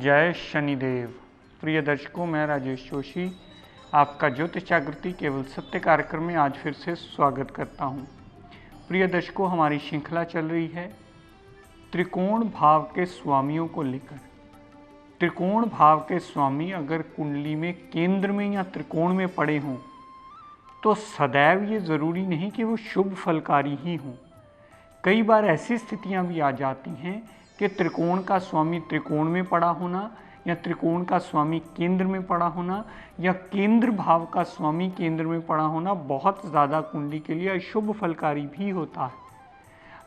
जय शनिदेव। प्रिय दर्शकों, मैं राजेश जोशी आपका ज्योतिष जागृति केवल सत्य कार्यक्रम में आज फिर से स्वागत करता हूं। प्रिय दर्शकों, हमारी श्रृंखला चल रही है त्रिकोण भाव के स्वामियों को लेकर। त्रिकोण भाव के स्वामी अगर कुंडली में केंद्र में या त्रिकोण में पड़े हों तो सदैव ये ज़रूरी नहीं कि वो शुभ फलकारी ही हों। कई बार ऐसी स्थितियां भी आ जाती हैं कि त्रिकोण का स्वामी त्रिकोण में पड़ा होना या त्रिकोण का स्वामी केंद्र में पड़ा होना या केंद्र भाव का स्वामी केंद्र में पड़ा होना बहुत ज़्यादा कुंडली के लिए अशुभ फलकारी भी होता है।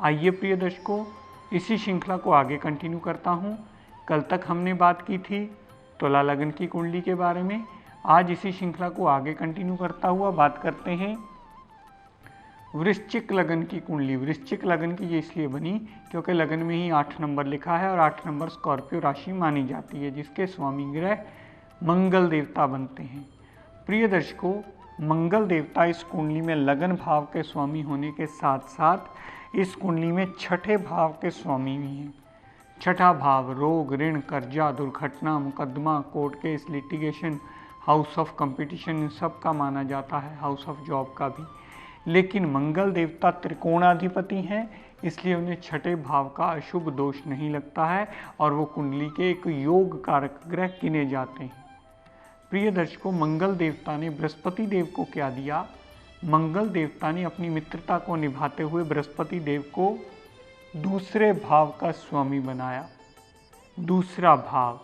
आइए प्रिय दर्शकों, इसी श्रृंखला को आगे कंटिन्यू करता हूँ। कल तक हमने बात की थी तुला लगन की कुंडली के बारे में। आज इसी श्रृंखला को आगे कंटिन्यू करता हुआ बात करते हैं वृश्चिक लगन की कुंडली। वृश्चिक लगन की ये इसलिए बनी क्योंकि लगन में ही 8 नंबर लिखा है और 8 नंबर स्कॉर्पियो राशि मानी जाती है, जिसके स्वामी ग्रह मंगल देवता बनते हैं। प्रिय दर्शकों, मंगल देवता इस कुंडली में लगन भाव के स्वामी होने के साथ साथ इस कुंडली में छठे भाव के स्वामी भी हैं। छठा भाव रोग, ऋण, कर्जा, दुर्घटना, मुकदमा, court case, litigation, house of competition, इन सब का माना जाता है, हाउस ऑफ जॉब का भी। लेकिन मंगल देवता त्रिकोणाधिपति हैं, इसलिए उन्हें छठे भाव का अशुभ दोष नहीं लगता है और वो कुंडली के एक योग कारक ग्रह गिने जाते हैं। प्रिय दर्शकों, मंगल देवता ने बृहस्पति देव को क्या दिया? मंगल देवता ने अपनी मित्रता को निभाते हुए बृहस्पति देव को दूसरे भाव का स्वामी बनाया। दूसरा भाव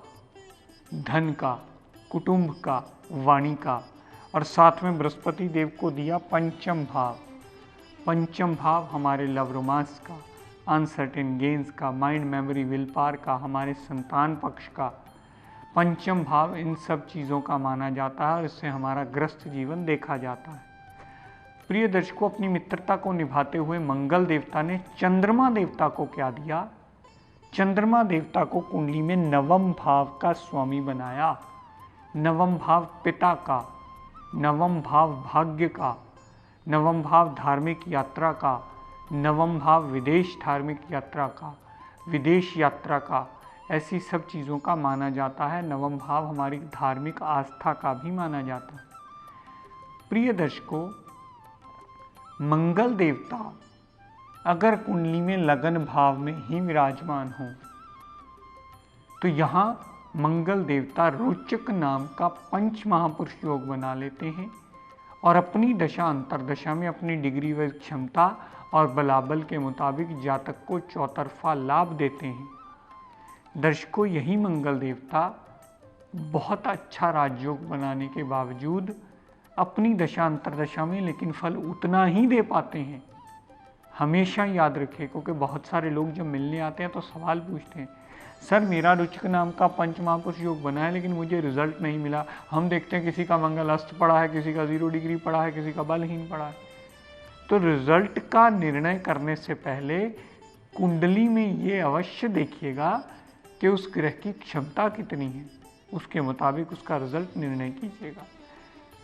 धन का, कुटुंब का, वाणी का, और साथ में बृहस्पति देव को दिया पंचम भाव। पंचम भाव हमारे लव रोमांस का, अनसर्टेन गेन्स का, माइंड मेमोरी, विल पावर का, हमारे संतान पक्ष का। पंचम भाव इन सब चीज़ों का माना जाता है और इससे हमारा ग्रस्त जीवन देखा जाता है। प्रिय दर्शकों, अपनी मित्रता को निभाते हुए मंगल देवता ने चंद्रमा देवता को क्या दिया? चंद्रमा देवता को कुंडली में नवम भाव का स्वामी बनाया। नवम भाव पिता का, नवम भाव भाग्य का, नवम भाव धार्मिक यात्रा का, नवम भाव विदेश धार्मिक यात्रा का, विदेश यात्रा का, ऐसी सब चीज़ों का माना जाता है। नवम भाव हमारी धार्मिक आस्था का भी माना जाता है। प्रिय दर्शकों, मंगल देवता अगर कुंडली में लगन भाव में ही विराजमान हो तो यहाँ मंगल देवता रोचक नाम का पंच महापुरुष योग बना लेते हैं और अपनी दशा अंतरदशा में अपनी डिग्री व क्षमता और बलाबल के मुताबिक जातक को चौतरफा लाभ देते हैं। दर्शकों, यही मंगल देवता बहुत अच्छा राजयोग बनाने के बावजूद अपनी दशा अंतरदशा में लेकिन फल उतना ही दे पाते हैं। हमेशा याद रखें, क्योंकि बहुत सारे लोग जब मिलने आते हैं तो सवाल पूछते हैं, सर मेरा रुचिक नाम का पंच महापुरुष योग बना है लेकिन मुझे रिजल्ट नहीं मिला। हम देखते हैं किसी का मंगल अस्त पड़ा है, किसी का 0 डिग्री पड़ा है, किसी का बलहीन पड़ा है। तो रिजल्ट का निर्णय करने से पहले कुंडली में ये अवश्य देखिएगा कि उस ग्रह की क्षमता कितनी है, उसके मुताबिक उसका रिजल्ट निर्णय कीजिएगा।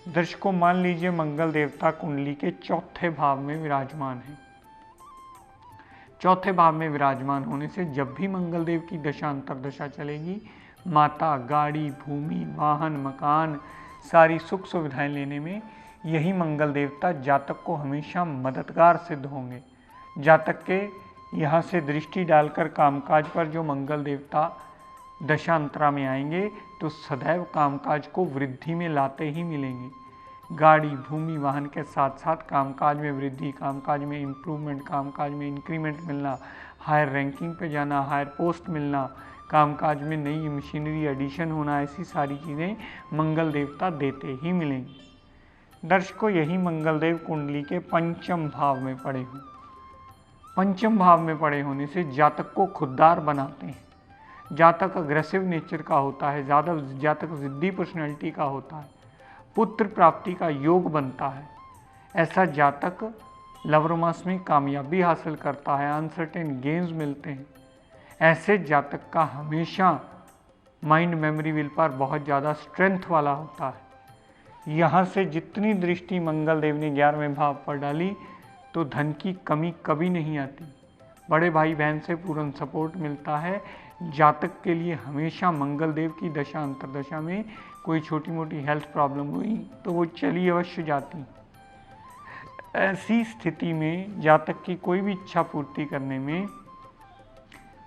दर्शकों, मान लीजिए मंगल देवता कुंडली के चौथे भाव में विराजमान है। चौथे भाव में विराजमान होने से जब भी मंगल देव की दशा अंतरदशा चलेगी, माता, गाड़ी, भूमि, वाहन, मकान, सारी सुख सुविधाएं लेने में यही मंगल देवता जातक को हमेशा मददगार सिद्ध होंगे। जातक के यहाँ से दृष्टि डालकर कामकाज पर जो मंगल देवता दशांतरा में आएंगे तो सदैव कामकाज को वृद्धि में लाते ही मिलेंगे। गाड़ी, भूमि, वाहन के साथ साथ कामकाज में वृद्धि, कामकाज में इम्प्रूवमेंट, कामकाज में इंक्रीमेंट मिलना, हायर रैंकिंग पे जाना, हायर पोस्ट मिलना, कामकाज में नई मशीनरी एडिशन होना, ऐसी सारी चीज़ें मंगल देवता देते ही मिलेंगी। दर्शकों, यही मंगल देव कुंडली के पंचम भाव में पड़े हों। पंचम भाव में पड़े होने से जातक को खुददार बनाते हैं। जातक अग्रेसिव नेचर का होता है, ज़्यादा जातक जिद्दी पर्सनैलिटी का होता है, पुत्र प्राप्ति का योग बनता है। ऐसा जातक लव रोमांस में कामयाबी हासिल करता है, अनसर्टेन गेन्स मिलते हैं। ऐसे जातक का हमेशा माइंड मेमोरी विल पावर बहुत ज़्यादा स्ट्रेंथ वाला होता है। यहाँ से जितनी दृष्टि मंगल देव ने 11वें भाव पर डाली तो धन की कमी कभी नहीं आती। बड़े भाई बहन से पूर्ण सपोर्ट मिलता है, जातक के लिए हमेशा मंगल देव की दशा अंतर्दशा में कोई छोटी मोटी हेल्थ प्रॉब्लम हुई तो वो चली अवश्य जाती। ऐसी स्थिति में जातक की कोई भी इच्छा पूर्ति करने में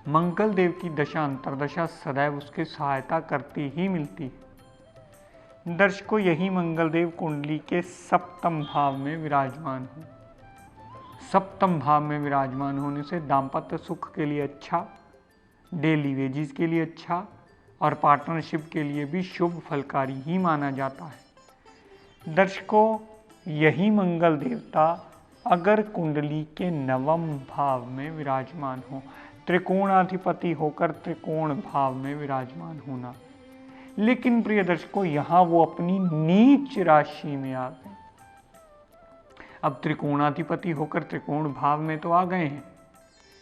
मंगल देव की दशा अंतर्दशा सदैव उसके सहायता करती ही मिलती है। दर्शकों, यही मंगल देव कुंडली के सप्तम भाव में विराजमान हो। सप्तम भाव में विराजमान होने से दाम्पत्य सुख के लिए अच्छा, डेली वेजिस के लिए अच्छा और पार्टनरशिप के लिए भी शुभ फलकारी ही माना जाता है। दर्शकों, यही मंगल देवता अगर कुंडली के नवम भाव में विराजमान हो, त्रिकोणाधिपति होकर त्रिकोण भाव में विराजमान होना, लेकिन प्रिय दर्शकों यहाँ वो अपनी नीच राशि में आ गए। अब त्रिकोणाधिपति होकर त्रिकोण भाव में तो आ गए हैं,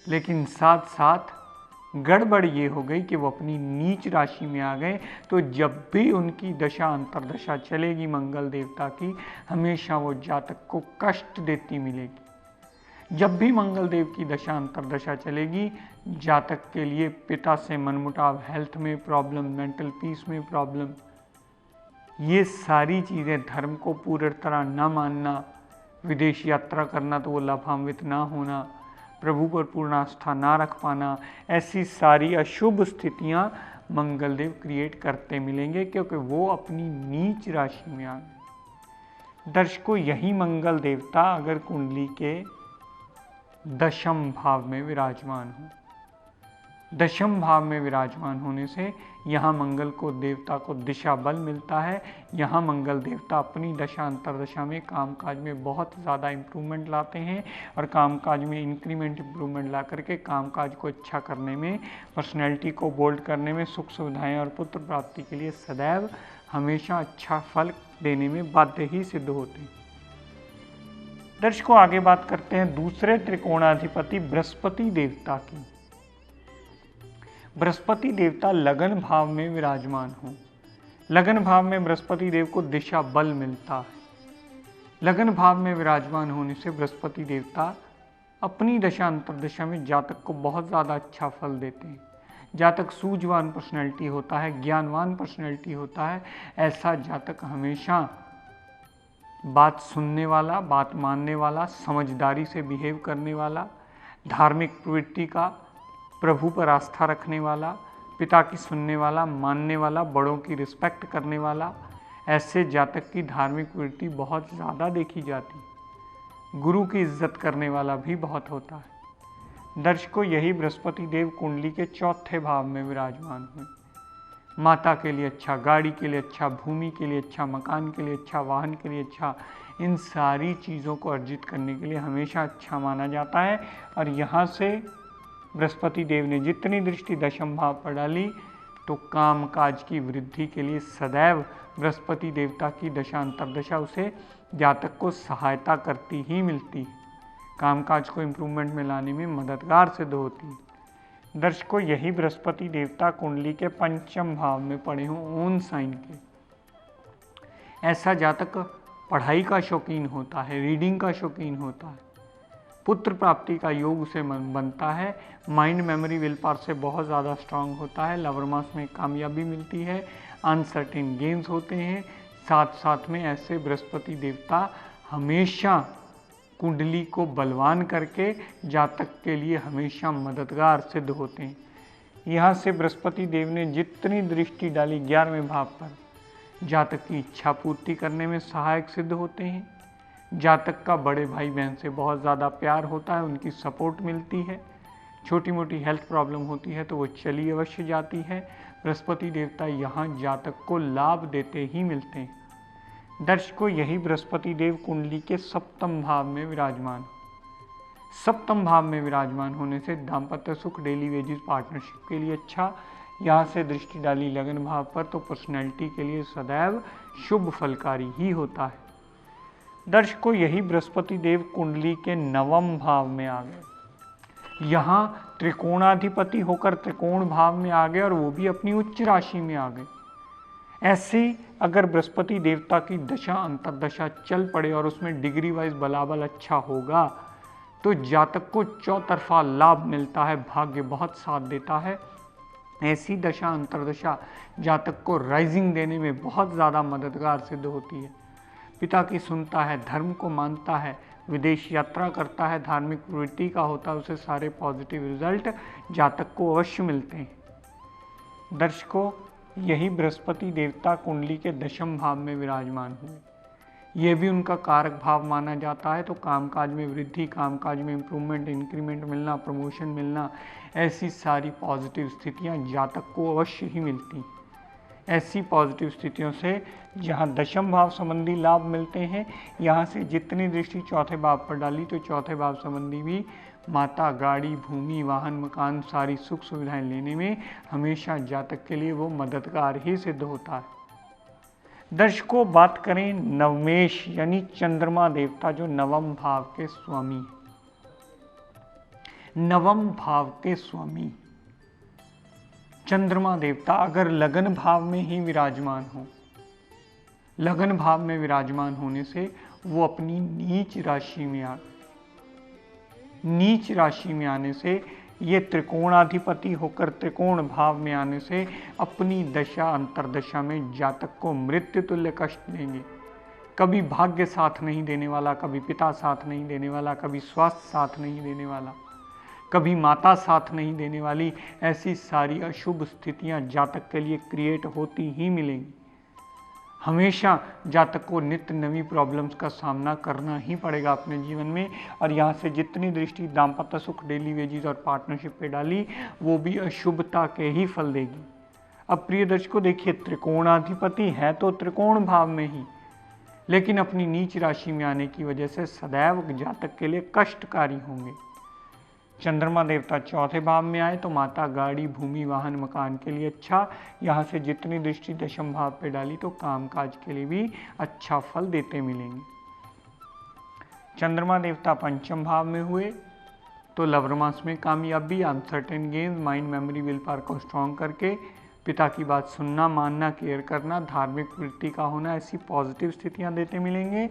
लेकिन साथ साथ गड़बड़ ये हो गई कि वो अपनी नीच राशि में आ गए, तो जब भी उनकी दशा अंतर्दशा चलेगी मंगल देवता की, हमेशा वो जातक को कष्ट देती मिलेगी। जब भी मंगल देव की दशा अंतर्दशा चलेगी, जातक के लिए पिता से मनमुटाव, हेल्थ में प्रॉब्लम, मेंटल पीस में प्रॉब्लम, ये सारी चीज़ें, धर्म को पूरी तरह न मानना, विदेश यात्रा करना तो वो लाभान्वित ना होना, प्रभु पर पूर्ण आस्था ना रख पाना, ऐसी सारी अशुभ स्थितियां मंगलदेव क्रिएट करते मिलेंगे, क्योंकि वो अपनी नीच राशि में आ गए। दर्शकों, यही मंगल देवता अगर कुंडली के दशम भाव में विराजमान हो, दशम भाव में विराजमान होने से यहाँ मंगल को देवता को दिशा बल मिलता है। यहाँ मंगल देवता अपनी दशा अंतर्दशा में कामकाज में बहुत ज़्यादा इम्प्रूवमेंट लाते हैं और कामकाज में इंक्रीमेंट इम्प्रूवमेंट ला करके कामकाज को अच्छा करने में, पर्सनैलिटी को बोल्ड करने में, सुख सुविधाएं और पुत्र प्राप्ति के लिए सदैव हमेशा अच्छा फल देने में बाध्य ही सिद्ध होते हैं। दर्शकों, आगे बात करते हैं दूसरे त्रिकोणाधिपति बृहस्पति देवता की। बृहस्पति देवता लगन भाव में विराजमान हो। लगन भाव में बृहस्पति देव को दिशा बल मिलता है। लगन भाव में विराजमान होने से बृहस्पति देवता अपनी दशा अंतर्दशा में जातक को बहुत ज़्यादा अच्छा फल देते हैं। जातक सूझवान पर्सनैलिटी होता है, ज्ञानवान पर्सनैलिटी होता है। ऐसा जातक हमेशा बात सुनने वाला, बात मानने वाला, समझदारी से बिहेव करने वाला, धार्मिक प्रवृत्ति का, प्रभु पर आस्था रखने वाला, पिता की सुनने वाला, मानने वाला, बड़ों की रिस्पेक्ट करने वाला, ऐसे जातक की धार्मिक प्रवृत्ति बहुत ज़्यादा देखी जाती। गुरु की इज्जत करने वाला भी बहुत होता है। दर्शकों, यही बृहस्पति देव कुंडली के चौथे भाव में विराजमान हुए। माता के लिए अच्छा, गाड़ी के लिए अच्छा, भूमि के लिए अच्छा, मकान के लिए अच्छा, वाहन के लिए अच्छा, इन सारी चीज़ों को अर्जित करने के लिए हमेशा अच्छा माना जाता है। और यहाँ से बृहस्पति देव ने जितनी दृष्टि दशम भाव पर डाली, तो कामकाज की वृद्धि के लिए सदैव बृहस्पति देवता की दशा अंतर्दशा उसे जातक को सहायता करती ही मिलती है, कामकाज को इम्प्रूवमेंट में लाने में मददगार सिद्ध होती है। दर्शकों, यही बृहस्पति देवता कुंडली के पंचम भाव में पड़े हों ओन साइन के, ऐसा जातक पढ़ाई का शौकीन होता है, रीडिंग का शौकीन होता है, पुत्र प्राप्ति का योग उसे बनता है, माइंड मेमोरी विल पावर से बहुत ज़्यादा स्ट्रांग होता है, लवर मास में कामयाबी मिलती है, अनसर्टेन गेन्स होते हैं। साथ साथ में ऐसे बृहस्पति देवता हमेशा कुंडली को बलवान करके जातक के लिए हमेशा मददगार सिद्ध होते हैं। यहाँ से बृहस्पति देव ने जितनी दृष्टि डाली 11वें भाव पर, जातक की इच्छा पूर्ति करने में सहायक सिद्ध होते हैं। जातक का बड़े भाई बहन से बहुत ज़्यादा प्यार होता है, उनकी सपोर्ट मिलती है। छोटी मोटी हेल्थ प्रॉब्लम होती है तो वो चली अवश्य जाती है। बृहस्पति देवता यहाँ जातक को लाभ देते ही मिलते हैं। दर्शकों, यही बृहस्पति देव कुंडली के सप्तम भाव में विराजमान, सप्तम भाव में विराजमान होने से दाम्पत्य सुख, डेली वेजिस, पार्टनरशिप के लिए अच्छा। यहाँ से दृष्टि डाली लगन भाव पर तो पर्सनैलिटी के लिए सदैव शुभ फलकारी ही होता है। दर्शकों, यही बृहस्पति देव कुंडली के नवम भाव में आ गए। यहाँ त्रिकोणाधिपति होकर त्रिकोण भाव में आ गए और वो भी अपनी उच्च राशि में आ गए। ऐसे अगर बृहस्पति देवता की दशा अंतर्दशा चल पड़े और उसमें डिग्री वाइज बलाबल अच्छा होगा तो जातक को चौतरफा लाभ मिलता है, भाग्य बहुत साथ देता है। ऐसी दशा अंतरदशा जातक को राइजिंग देने में बहुत ज़्यादा मददगार सिद्ध होती है। पिता की सुनता है, धर्म को मानता है, विदेश यात्रा करता है, धार्मिक प्रवृत्ति का होता है, उसे सारे पॉजिटिव रिजल्ट जातक को अवश्य मिलते हैं। दर्शकों, यही बृहस्पति देवता कुंडली के दशम भाव में विराजमान हुए, ये भी उनका कारक भाव माना जाता है। तो कामकाज में वृद्धि, कामकाज में इम्प्रूवमेंट, इंक्रीमेंट मिलना, प्रमोशन मिलना, ऐसी सारी पॉजिटिव स्थितियां जातक को अवश्य ही मिलती। ऐसी पॉजिटिव स्थितियों से जहां दशम भाव संबंधी लाभ मिलते हैं, यहाँ से जितनी दृष्टि चौथे भाव पर डाली तो चौथे भाव संबंधी भी माता, गाड़ी, भूमि, वाहन, मकान, सारी सुख सुविधाएं लेने में हमेशा जातक के लिए वो मददगार ही सिद्ध होता है। दर्शकों, बात करें नवमेश यानी चंद्रमा देवता जो नवम भाव के स्वामी है। नवम भाव के स्वामी चंद्रमा देवता अगर लगन भाव में ही विराजमान हो, लगन भाव में विराजमान होने से वो अपनी नीच राशि में नीच राशि में आने से, ये त्रिकोणाधिपति होकर त्रिकोण भाव में आने से अपनी दशा अंतरदशा में जातक को मृत्यु तुल्य कष्ट देंगे। कभी भाग्य साथ नहीं देने वाला, कभी पिता साथ नहीं देने वाला, कभी स्वास्थ्य साथ नहीं देने वाला, कभी माता साथ नहीं देने वाली, ऐसी सारी अशुभ स्थितियां जातक के लिए क्रिएट होती ही मिलेंगी। हमेशा जातक को नित्य नवी प्रॉब्लम्स का सामना करना ही पड़ेगा अपने जीवन में। और यहाँ से जितनी दृष्टि दाम्पत्य सुख, डेली वेजेस और पार्टनरशिप पे डाली, वो भी अशुभता के ही फल देगी। अब प्रिय दर्शकों, देखिए त्रिकोणाधिपति है तो त्रिकोण भाव में ही, लेकिन अपनी नीच राशि में आने की वजह से सदैव जातक के लिए कष्टकारी होंगे। चंद्रमा देवता चौथे भाव में आए तो माता, गाड़ी, भूमि, वाहन, मकान के लिए अच्छा। यहाँ से जितनी दृष्टि दशम भाव पे डाली तो कामकाज के लिए भी अच्छा फल देते मिलेंगे। चंद्रमा देवता पंचम भाव में हुए तो लव रोमांस में कामयाबी, uncertain games, mind, memory, will power को स्ट्रॉन्ग करके पिता की बात सुनना, मानना, केयर करना, धार्मिक वृत्ति का होना, ऐसी पॉजिटिव स्थितियाँ देते मिलेंगे।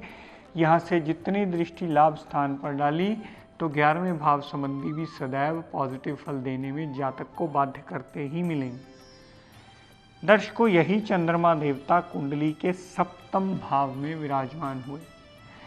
यहाँ से जितनी दृष्टि लाभ स्थान पर डाली तो 11वें भाव संबंधी भी सदैव पॉजिटिव फल देने में जातक को बाध्य करते ही मिलेंगे। दर्शकों, यही चंद्रमा देवता कुंडली के सप्तम भाव में विराजमान हुए।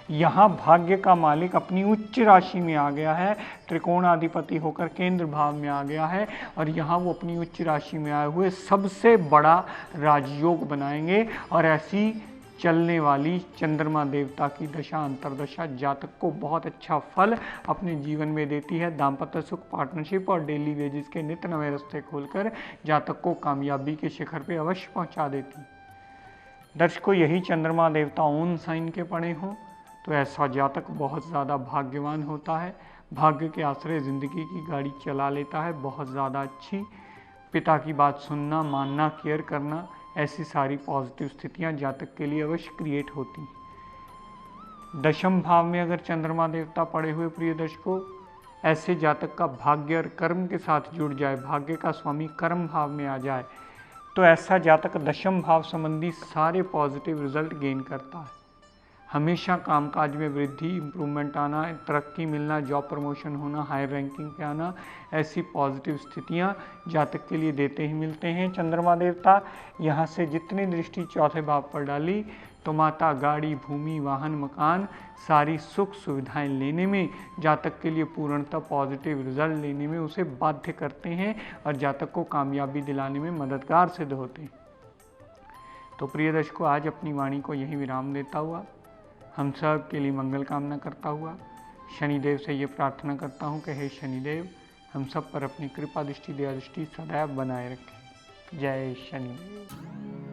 यहाँ भाग्य का मालिक अपनी उच्च राशि में आ गया है, त्रिकोणाधिपति होकर केंद्र भाव में आ गया है, और यहाँ वो अपनी उच्च राशि में आए हुए सबसे बड़ा राजयोग बनाएंगे। और ऐसी चलने वाली चंद्रमा देवता की दशा अंतरदशा जातक को बहुत अच्छा फल अपने जीवन में देती है। दाम्पत्य सुख, पार्टनरशिप और डेली वेजेस के नित्य नए रास्ते खोलकर जातक को कामयाबी के शिखर पे अवश्य पहुंचा देती। दर्शकों, यही चंद्रमा देवता ओन साइन के पड़े हों तो ऐसा जातक बहुत ज़्यादा भाग्यवान होता है। भाग्य के आश्रय जिंदगी की गाड़ी चला लेता है, बहुत ज़्यादा अच्छी। पिता की बात सुनना, मानना, केयर करना, ऐसी सारी पॉजिटिव स्थितियां जातक के लिए अवश्य क्रिएट होती हैं। दशम भाव में अगर चंद्रमा देवता पड़े हुए प्रिय दर्शकों, ऐसे जातक का भाग्य और कर्म के साथ जुड़ जाए, भाग्य का स्वामी कर्म भाव में आ जाए, तो ऐसा जातक दशम भाव संबंधी सारे पॉजिटिव रिजल्ट गेन करता है। हमेशा कामकाज में वृद्धि, इम्प्रूवमेंट आना, तरक्की मिलना, जॉब प्रमोशन होना, हायर रैंकिंग पे आना, ऐसी पॉजिटिव स्थितियां जातक के लिए देते ही मिलते हैं चंद्रमा देवता। यहाँ से जितनी दृष्टि चौथे भाव पर डाली तो माता, गाड़ी, भूमि, वाहन, मकान, सारी सुख सुविधाएं लेने में जातक के लिए पूर्णतः पॉजिटिव रिजल्ट लेने में उसे बाध्य करते हैं और जातक को कामयाबी दिलाने में मददगार सिद्ध होते हैं। तो प्रिय दर्शकों, आज अपनी वाणी को यही विराम देता हुआ, हम सब के लिए मंगल कामना करता हुआ, शनिदेव से ये प्रार्थना करता हूँ कि हे शनिदेव, हम सब पर अपनी कृपा दृष्टि, दया दृष्टि सदैव बनाए रखें। जय शनिदेव।